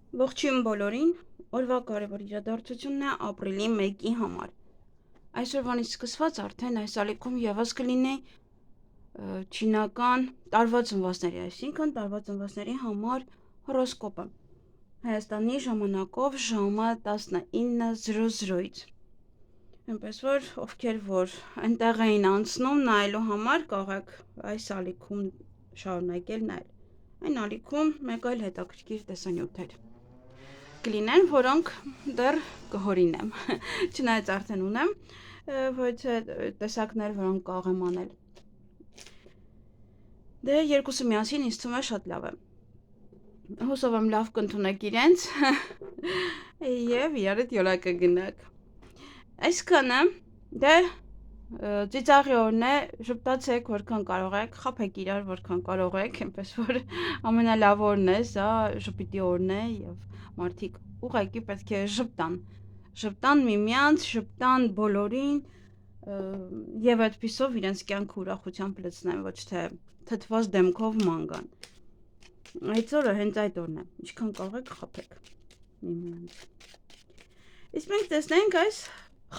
Ողջույն բոլորին, օրվա կարևոր իրադարձությունն է ապրիլի 1-ի համար։ Այսօրվանից սկսված արդեն այս ալիքում եւս կլինի չինական տարվա ծնվածների, այսինքն տարվա ծնվածների համար հորոսկոպը։ Հայաստանի ժամանակով ժամը 19:00-ից։ Այնպես որ ովքեր որ այնտեղ էին անցնում նայելու համար կարող այս ալիքում շարունակել նայել։ Այն ալիքում մեկ այլ հետաքրքիր տեսանյութեր կլինեն, որոնք դեռ կհորինեմ, չնայած արդեն ունեմ, ոչ տեսակներ, որոնք կարող եմ անել։ Դե երկուսը միասին ինձ թվում է շատ լավ է։ Հուսով եմ լավ կընդունեք իրենց եւ իրար հետ յոլա կգնաք։ Այսքանը դե ծիծաղի օրն է, ժպտացեք որքան կարող եք, խաբեք իրար որքան կարող եք, այնպես որ ամենալավ օրն է, սա ժպիտի օրն է եւ մարդիկ ուղղակի պետք է ժպտան միմյանց, ժպտան բոլորին եւ այդպիսով իրենց կյանքը ուրախությամբ լցնեն, ոչ թե թթված դեմքով ման գան։ Այդ օրը հենց այդ օրն է, ինչքան կարող եք խաբեք միմյանց։ Իսկ մենք տեսնենք այս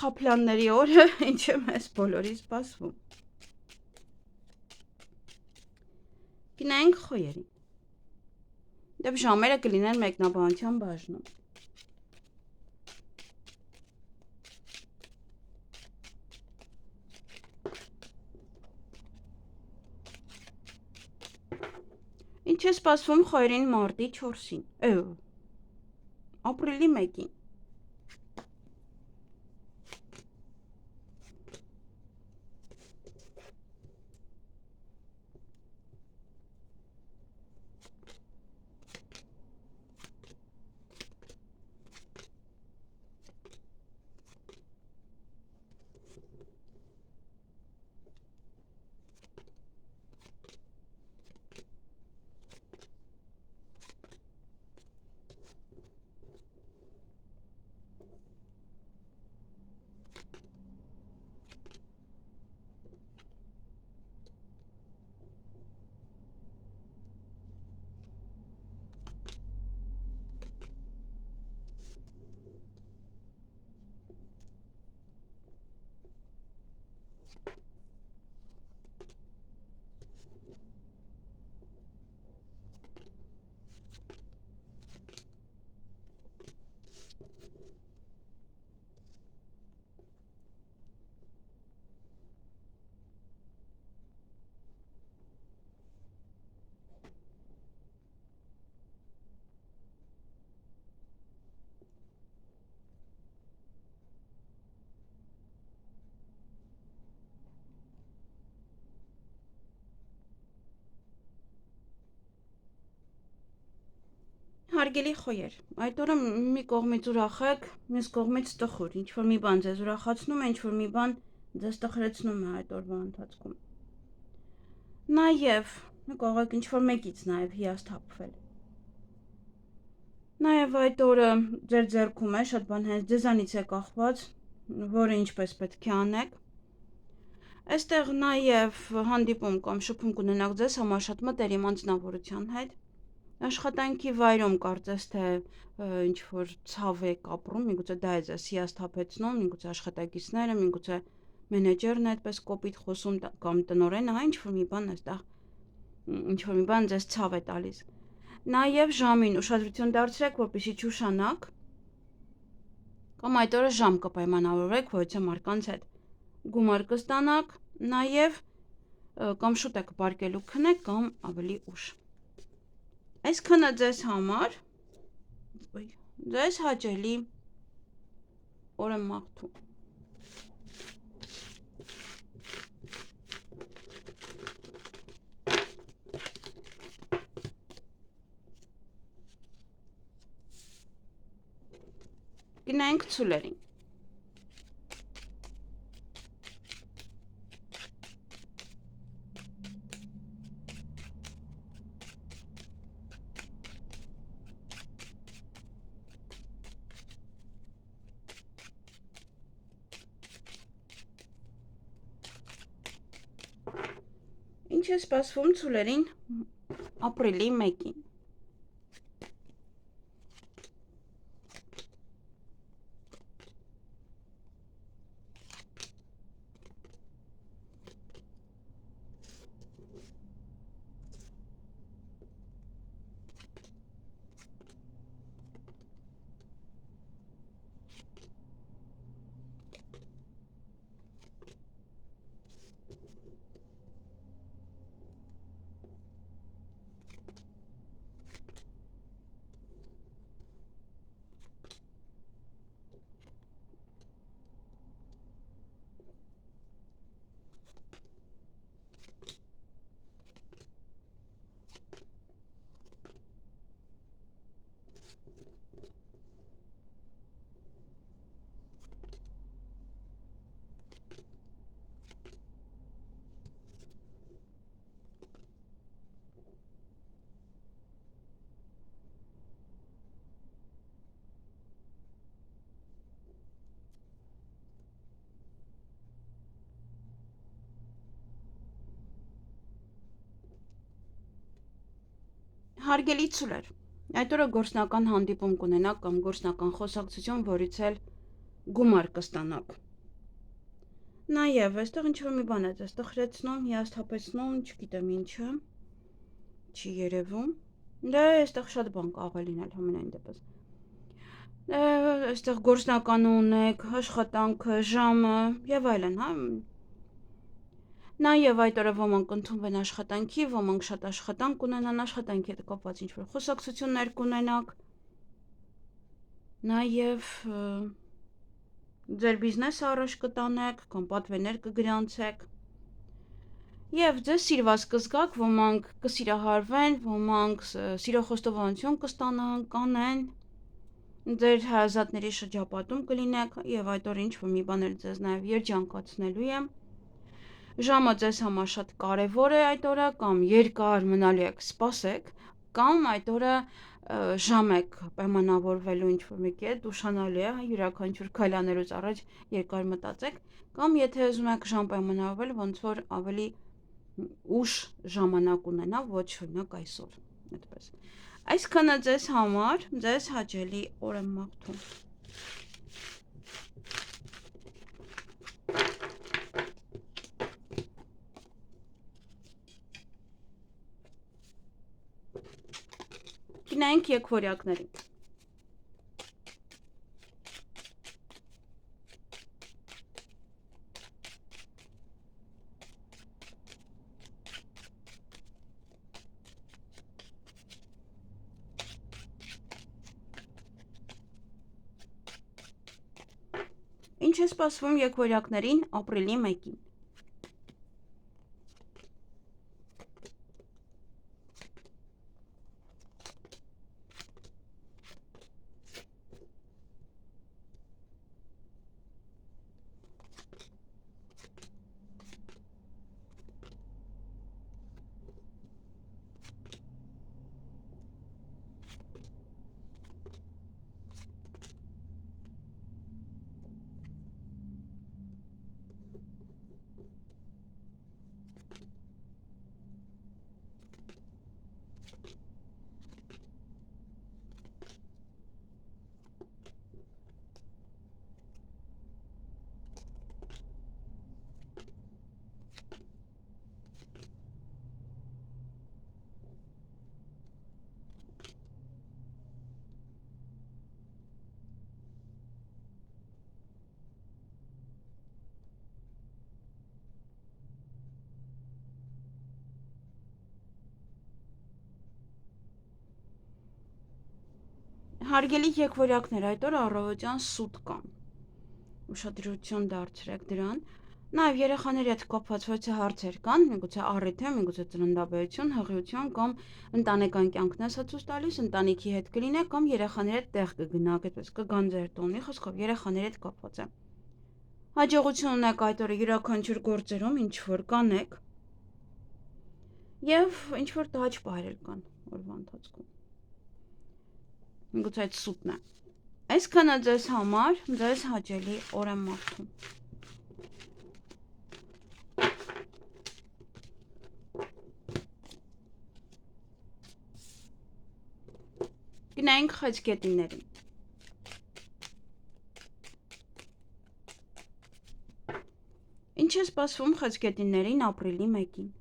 խափլանների օրը ինչ է մեզ բոլորի սպասվում։ Գնանք խոյերին։ Դե ժամերը կլինեն մեկնաբանության բաժնում։ Ինչ է սպասվում խոյերին մարտի 4-ին, ապրիլի 1-ին։ Հարգելի խոյեր, այդ օրը մի կողմից ուրախ եք, մյուս կողմից տխուր, ինչ որ մի բան ձեզ ուրախացնում է, ինչ որ մի բան ձեզ տխրեցնում է այդ օրվա ընթացքում։ Նաև կարող եք ինչ որ մեկից նաև հիասթափվել։ Նաև այդ օրը ձեր ձեռքում է շատ բան հենց ձեզանից է կախված, որը ինչպես պետք է անեք։ Այստեղ նաև հանդիպում կամ շփում կունենաք ձեզ համար շատ մտերիմ անձնավորության հետ։ Աշխատանքի վայրում կարծես թե ինչ որ ցավ եք ապրում, միգուցե դա է ձեզ հիասթափեցնում, միգուցե աշխատակիցները, միգուցե մենեջերն է այդպես կոպիտ խոսում կամ տնօրենը, ինչ որ մի բան այստեղ ինչ որ մի բան ձեզ ցավ է տալիս։ Նաև ժամին ուշադրություն դարձրեք, որպեսզի չուշանաք, կամ այդ օրը ժամ կպայմանավորեք որևէ մարդկանց հետ։ Գումար կստանաք, նաև կամ շուտ եք պարկելու քնեք կամ ավելի ուշ։ Այսքանը ձեզ համար ձեզ հաճելի օր եմ մաղթում։ Գնանք ցուլերին։ Ինչ է սպասվում ցուլերին ապրիլի 1-ին։ Հարգելի ցուրեր, այդ օրը գործնական հանդիպում կունենաք կամ գործնական խոսակցություն, որից էլ գումար կստանաք։ Նաև այստեղ ինչ-որ մի բան է ձեզ տխրեցնում, հիասթափեցնում, չգիտեմ ինչը, չի երևում։ Դե այստեղ շատ բան կարող է լինել համենայն դեպս։ Այստեղ գործնականը ունեք, աշխատանքը, ժամը եւ այլն, հա։ Նաև այդ օրը ոմանք ընդունվեն աշխատանքի, ոմանք շատ աշխատանք ունենան, աշխատանքի հետ կապված ինչ-որ խոսակցություններ կունենաք։ Նաև ձեր բիզնեսը առաջ կտանեք, կամ պատվերներ կգրանցեք։ Եվ ձեզ սիրված կզգաք, ոմանք կսիրահարվեն, ոմանք սիրո խոստովանություն կստանան, կանեն։ Ձեր հարազատների շրջապատում կլինեք եւ այդ օրը ինչ-որ մի բան էլ ձեզ նաև երջանկացնելու է։ Ժամը ձեզ համար շատ կարևոր է այդ օրը, կամ երկար մնալու եք սպասեք, կամ այդ օրը ժամ եք պայմանավորվելու ինչ-որ մեկի հետ, ուշանալու է, յուրաքանչյուր քայլանելուց առաջ երկար մտածեք, կամ եթե ուզում եք ժամ պայմանավորվել, ոնց որ ավելի ուշ ժամանակ ունենա, ոչ օրինակ այսօր, այդպես։ Այսքանը ձեզ համար, ձեզ հաճելի օր եմ մաղթում։ Գնանք եկվորյակներին։ Ինչ է սպասվում եկվորյակներին ապրիլի 1-ին։ Հարգելի եկվորյակներ, այդ օրը առավոտյան սուտ կան։ Ուշադրություն դարձրեք դրան։ Նաև երեխաների հետ կապված ոչ հարցեր կան, միգուցե առիթ է, միգուցե ծննդաբերություն, հղիություն կամ ընտանեկան կյանքն է ցույց տալիս, ընտանիքի հետ կլինեք կամ երեխաների հետ տեղ կգնաք, այդպես կգան ձեր տոնի, խոսքով երեխաների հետ կապված է։ Հաջողություն ունեք այդ օրը յուրաքանչյուր գործերում, ինչ որ կանեք։ Եվ ինչ որ տաճ պահել կան օրվա ընթացքում։ Միգուցե այդ սուտն է։ Այսքանը ձեզ համար, ձեզ հաճելի օր եմ մաղթում։ Գնանք խեցգետիններին։ Ինչ է սպասվում խեցգետիններին ապրիլի 1-ին։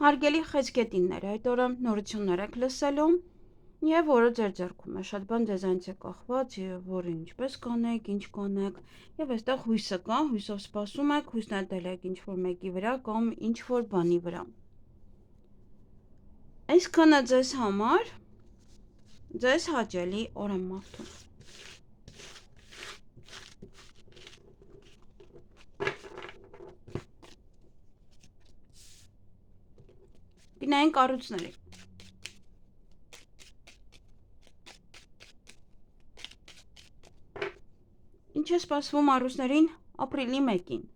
Հարգելի խեցգետիններ, այդ օրը նորություններ եք լսելու, Եվ որը ձեր ձեռքում է, շատ բան ձեզանից է կախված, որը ինչպես կանեք, ինչ կանեք, եւ այստեղ հույսը կա, հույսով սպասում եք, հույս նետել եք ինչ-որ մեկի վրա կամ ինչ-որ բանի վրա։ Այսքանը ձեզ համար ձեզ հաճելի օր եմ մաղթում։ Գնային կառույցների։ Ինչ է սպասվում առուսներին ապրիլի 1-ին։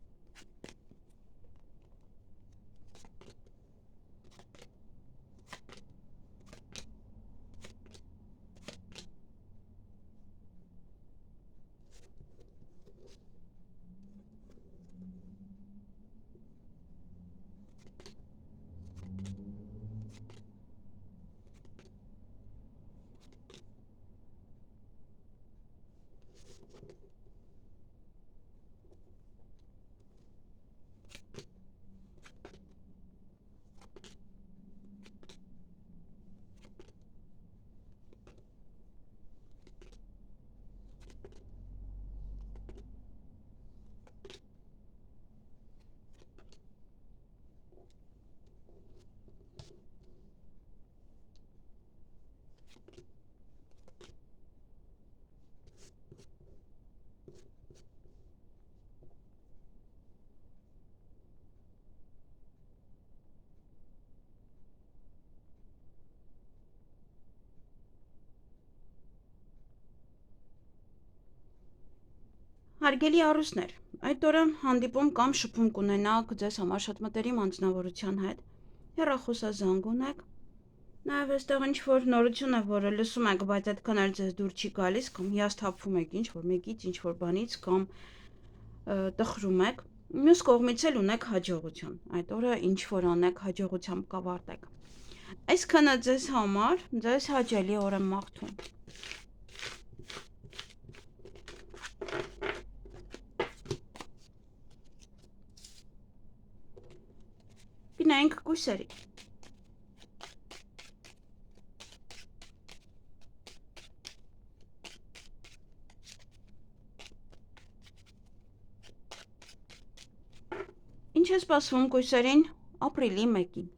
Հարգելի առուսներ, այդ օրը հանդիպում կամ շփում կունենաք ձեզ համար շատ մտերիմ անձնավորության հետ, հեռախոսազանգ ունեք, նաև այստեղ ինչ-որ նորություն է, որը լսում եք, բայց այդքան էլ ձեզ դուր չի գալիս, կամ հիասթափվում եք ինչ-որ մեկից, ինչ-որ բանից, կամ տխրում եք, մյուս կողմից էլ ունեք հաջողություն, այդ օրը ինչ-որ անեք հաջողությամբ կավարտեք։ Այսքանը ձեզ համար ձեզ հաճելի օր եմ մաղթում։ Գնայինք կույսերի։ Ինչ է սպասվում կույսերին ապրիլի 1-ին։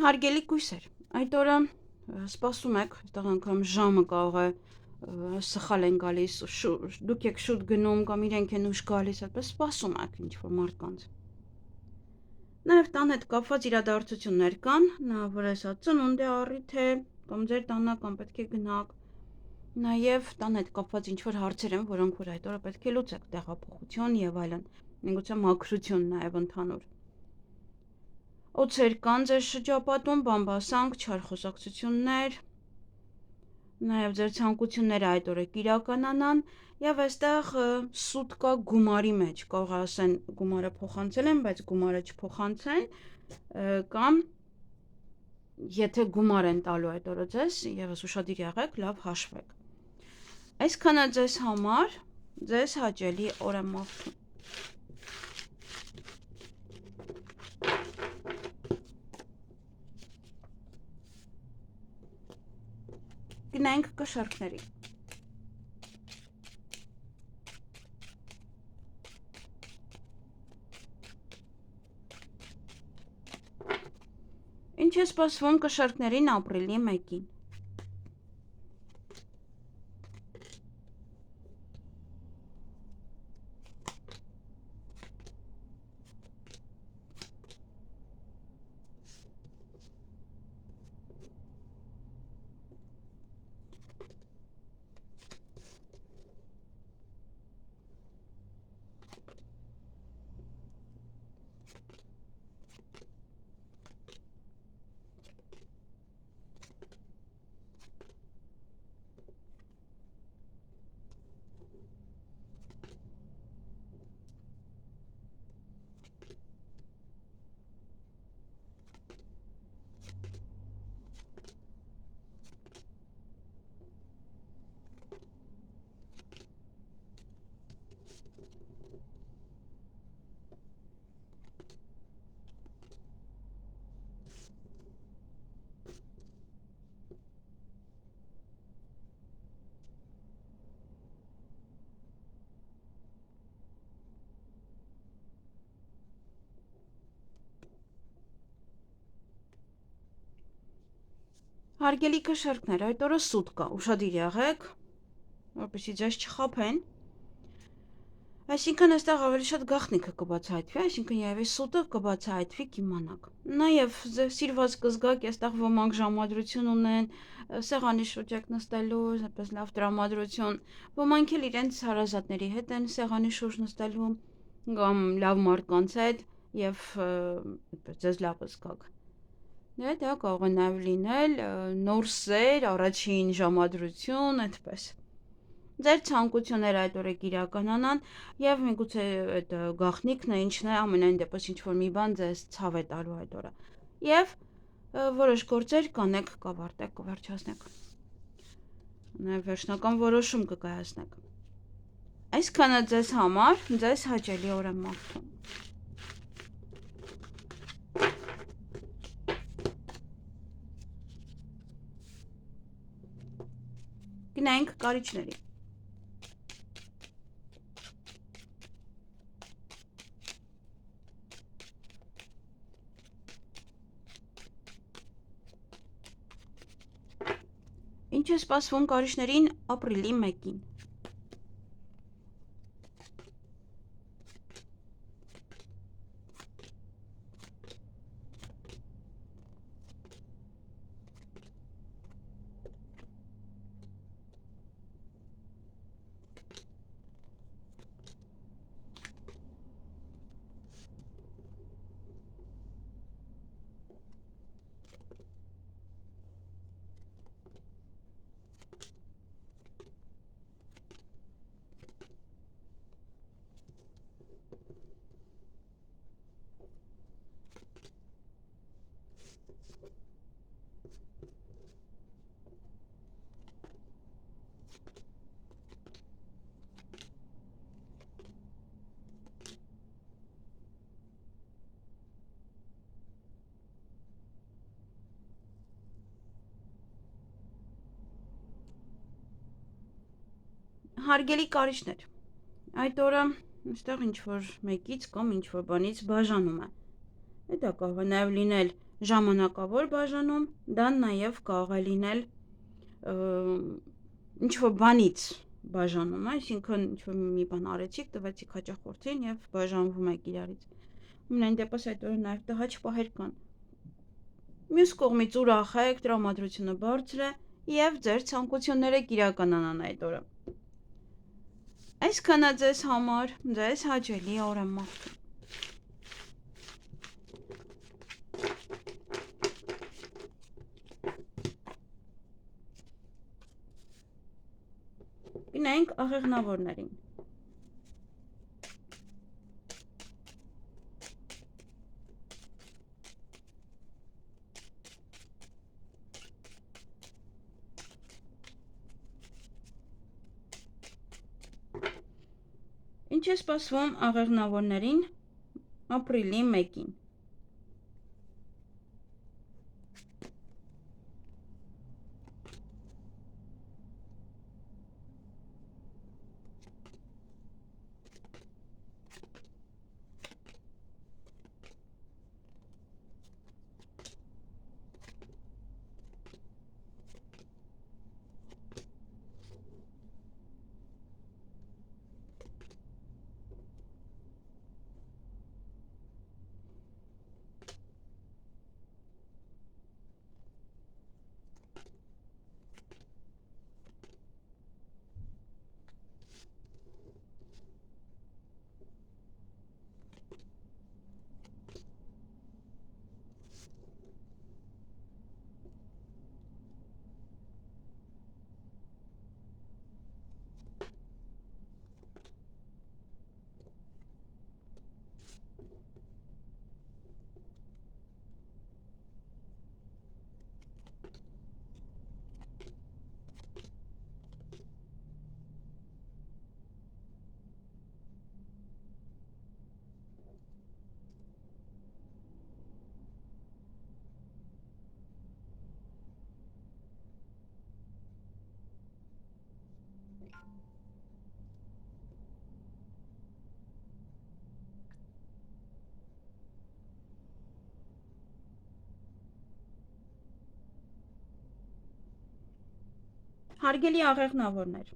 Հարգելի կույսեր, այդ օրը սպասում եք, այստեղ անգամ ժամը կարող է սխալ են գալիս, դուք եք շուտ գնում կամ իրենք են ուշ գալիս, այդպես սպասում եք ինչ-որ մարդկանց։ Նաև տան հետ կապված իրադարձություններ կան, որ հեսա ծնունդ է առիթ է, կամ ձեր տանը կամ պետք է գնաք։ Նաև տան հետ կապված ինչ-որ հարցեր են, որոնք որ այդ օրը պետք է լուծեք, տեղափոխություն եւ այլն, միգուցե մաքրություն նաև ընդհանուր։ Օձեր կան ձեր շրջապատում, բամբասանք, չար խոսակցություններ, նաև ձեր ցանկությունները այդ օրը կիրականանան, եւ այստեղ սուտ կա գումարի մեջ, կարող ասեն գումարը փոխանցել են, բայց գումարը չփոխանցեն, կամ եթե գումար են տալու այդ օրը ձեզ, եւս ուշադիր եղեք, լավ հաշվեք։ Այսքանը ձեզ համար ձեզ հաճելի օր եմ մաղթում։ Գնանք կշարքների։ Ինչ է սպասվում կշարքներին ապրիլի 1-ին։ Հարգելի կշերքներ, այդ օրը սուտ կա, ուշադիր եղեք, որպեսզի ձեզ չխաբեն։ Այսինքն այստեղ ավելի շատ գաղտնիքը կբացահայտվի, այսինքն երևի սուտը կբացահայտվի կիմանաք։ Նաև սիրված կզգաք, այստեղ ոմանք ժամադրություն ունեն, սեղանի շուրջ եք նստելու, այնպես լավ տրամադրություն, ոմանք էլ իրենց հարազատների հետ են սեղանի շուրջ նստելու, կամ լավ մարդկանց հետ եւ այդպես ձեզ լավ զգաք։ Դա կարող է նաև լինել նոր սեր, առաջին ժամադրություն, այդպես։ Ձեր ցանկությունները այդ օրը կիրականանան եւ միգուցե այդ գաղտնիքն է, ինչն է, ամենայն դեպս ինչ որ մի բան ձեզ ցավ է տալու այդ օրը։ Եվ որոշ գործեր կանեք, կավարտեք, կվերջացնեք։ Նաև վերջնական որոշում կկայացնեք։ Այսքանը ձեզ համար, ձեզ հաճելի օր եմ մաղթում։ Գնանք կարիճների։ Ինչ է սպասվում կարիճներին ապրիլի 1-ին։ Հարգելի կարիճներ, այդ օրը այստեղ ինչ որ մեկից կամ ինչ որ բանից բաժանում է։ Դա կարող է նաև լինել ժամանակավոր բաժանում, դա նաև կարող է լինել ինչ որ բանից բաժանում, այսինքն ինչ որ մի բան արեցիք, տվեցիք հաճախորդին եւ բաժանվում եք իրարից։ Ամենայն դեպս այդ օրը նաև տհաճ պահեր կան։ Մյուս կողմից ուրախ եք, տրամադրությունը բարձր է եւ ձեր ցանկությունները կիրականանան այդ օրը։ Այսքանը ձեզ համար, ձեզ հաճելի օր եմ մաղթում։ Գնանք աղեղնավորներին։ Ինչ է սպասվում աղեղնավորներին ապրիլի 1-ին։ Հարգելի աղեղնավորներ,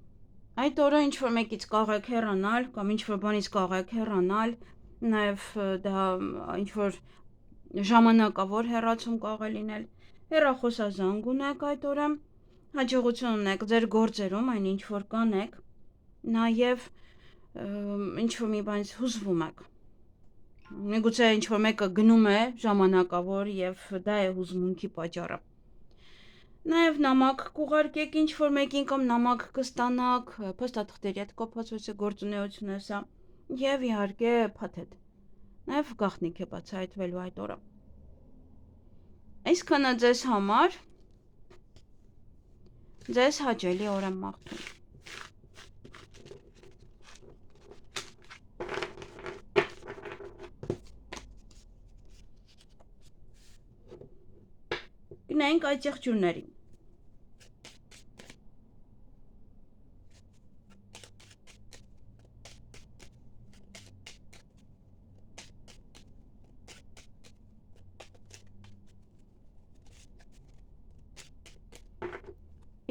այդ օրը ինչ-որ մեկից կարող հեռանալ կամ ինչ-որ բանից կարող հեռանալ, նաև դա ինչ-որ ժամանակավոր հեռացում կարող լինել, հեռախոսազանգ ունեք այդ օրը, հաջողություն ունեք ձեր գործերում, այն ինչ-որ կանեք, նաև ինչ-որ մի բանից հուզվում եք։ Միգուցե ինչ-որ մեկը գնում է ժամանակավոր և դա է հուզմունքի պատճառը։ Նաև նամակ կուղարկեք ինչ-որ մեկին կամ նամակ կստանաք, փաստաթղթերի հետ կապված գործունեություն է սա, և իհարկե փաթեթ։ Նաև գաղտնիք է բացահայտվելու այդ օրը։ Այսքանը ձեզ համար, ձեզ հաճելի օր եմ մաղթում։ Գնանք այդ եղջյուրներին։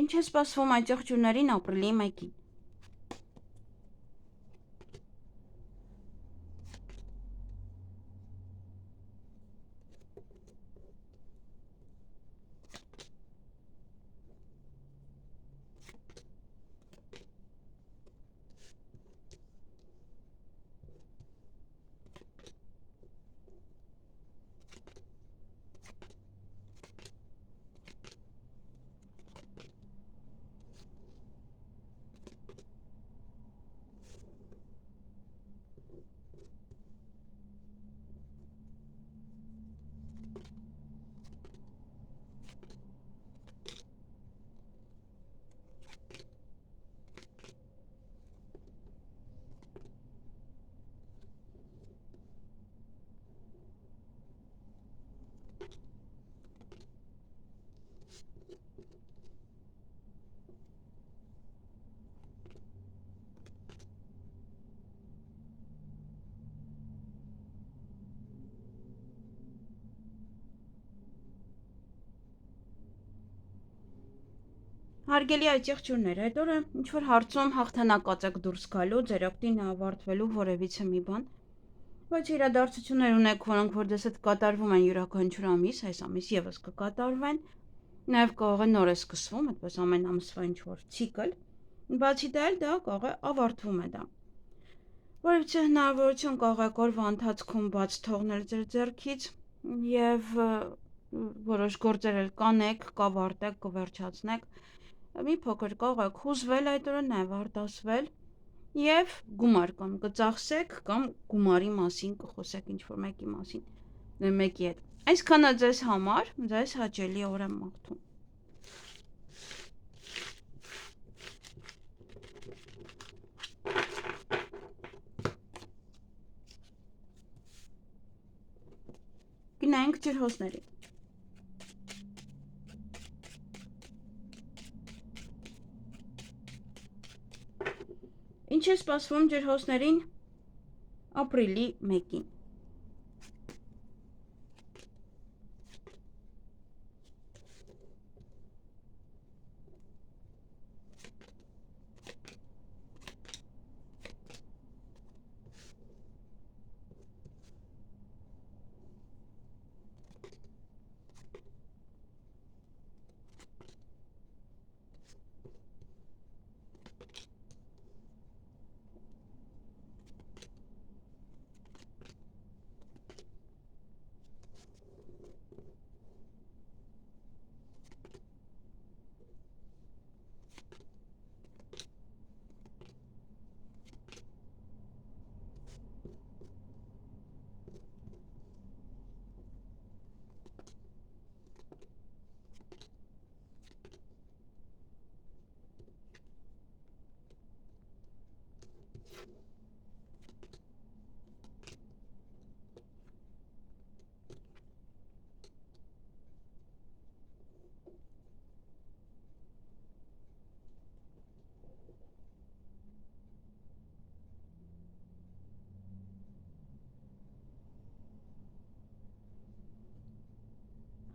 Ինչ է սպասվում այդ եղջյուրներին ապրիլի 1-ին։ Հարգելի այդ եղջյուրներ, այդ օրը ինչ-որ հարցում հաղթանակած եք դուրս գալու, ձեր օգտին է ավարտվելու որևիցե մի բան, բայց իրադարձություններ ունեք, որոնք որ դες հետ կատարվում են յուրաքանչյուր ամիս, այս ամիս եւս կկատարվեն, նաև կարող է նոր է սկսվում, այդպես ամեն ամսվա ինչ-որ ցիկլ, բացի դա էլ դա կարող է ավարտվում է դա։ Որևիցե հնարավորություն կարող եք օրվա ընթացքում բաց թողնել ձեր ձեռքից եւ որոշ գործեր էլ կանեք, կավարտեք, կվերջացնեք, մի փոքր կարող եք հուզվել այդ օրը, նաև արտասվել եւ գումար կամ կծախսեք կամ գումարի մասին կխոսեք ինչ-որ մեկի մասին, մեկի հետ։ Այսքանը ձեզ համար, ձեզ հաճելի օր եմ մաղթում։ Գնանք ջրհոսների։ Ինչ է սպասվում ջրհոսներին ապրիլի 1-ին։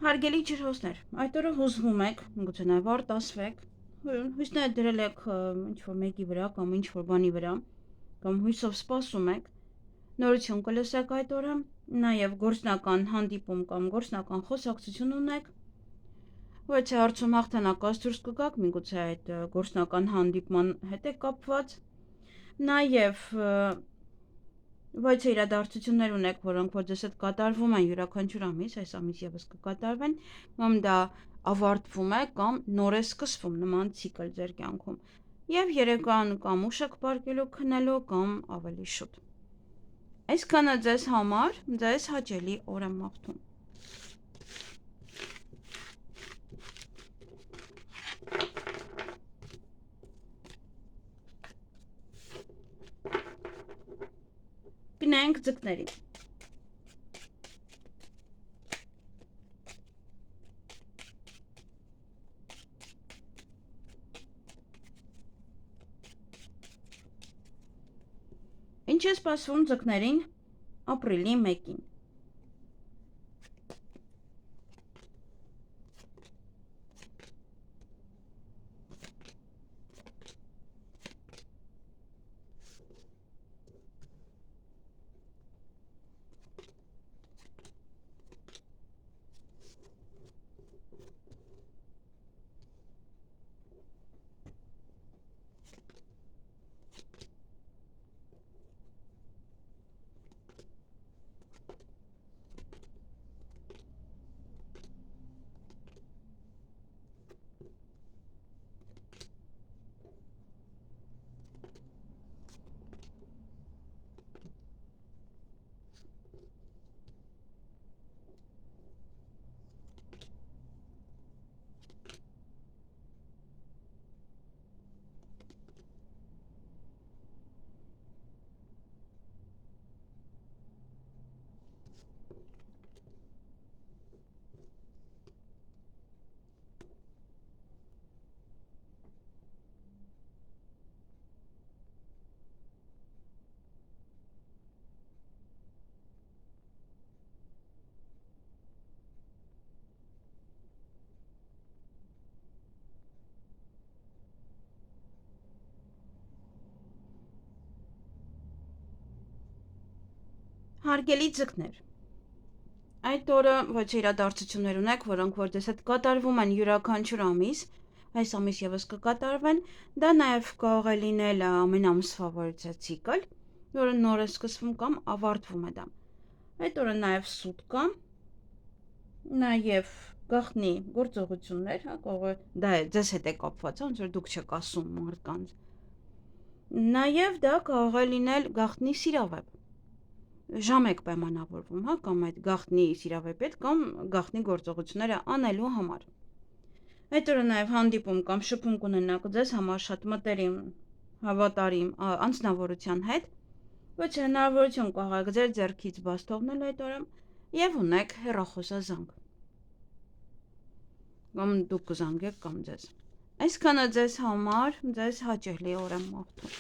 Հարգելի ջրհոսներ, այդ օրը հուզվում եք, գուցե նաև արտասվեք, հույսները դրել եք ինչ-որ մեկի վրա կամ ինչ-որ բանի վրա, կամ հույսով սպասում եք, նորություն կլսեք այդ օրը, նաև գործնական հանդիպում կամ գործնական խոսակցություն ունեք, բայց հարցում հաղթանակած դուրս կգաք, միգուցե այդ գործնական հանդիպման հետ է կապված, նաև բայց իրադարձություններ ունեք, որոնք որ ձեզ հետ կատարվում են յուրաքանչյուր ամիս, այս ամիս եւս կկատարվեն, կամ դա ավարտվում է կամ նոր է սկսվում նման ցիկլ ձեր կյանքում։ Եվ երեկոյան կամ ուշ եք պարկելու քնելու կամ ավելի շուտ։ Այսքանը ձեզ համար, ձեզ հաճելի օր եմ մաղթում։ Գնանք ձկներին։ Ինչ է սպասվում ձկներին ապրիլի 1-ին։ Հարգելի ձկներ, այդ օրը ոչ իրադարձություններ ունեք, որոնք որ ձեզ հետ կատարվում են յուրաքանչյուր ամիս, այս ամիս եւս կկատարվեն, դա նաև կարող է լինել ամեն ամսվա որևէ ցիկլ, որը նոր է սկսվում կամ ավարտվում է դա։ Այդ օրը նաև սուտ կա, նաև գաղտնի գործողություններ, հա, կարող է դա է ձեզ հետ է կապված, ոնց որ դուք չեք ասում մարդկանց։ Նաև դա կարող է լինել գաղտնի սիրավեպ։ Ժամ եք պայմանավորվում, հա, կամ այդ գաղտնի սիրավեպի հետ կամ գաղտնի գործողությունները անելու համար։ Այդ օրը նաև հանդիպում կամ շփում կունենաք ձեզ համար շատ մտերիմ, հավատարիմ անձնավորության հետ, ոչ հնարավորություն կարող ձեր ձեռքից բաց թողնել այդ օրը եւ ունեք հեռախոսազանգ։ Կամ դուք կզանգեք կամ ձեզ։ Այսքանը ձեզ համար, ձեզ հաճելի օր եմ մաղթում։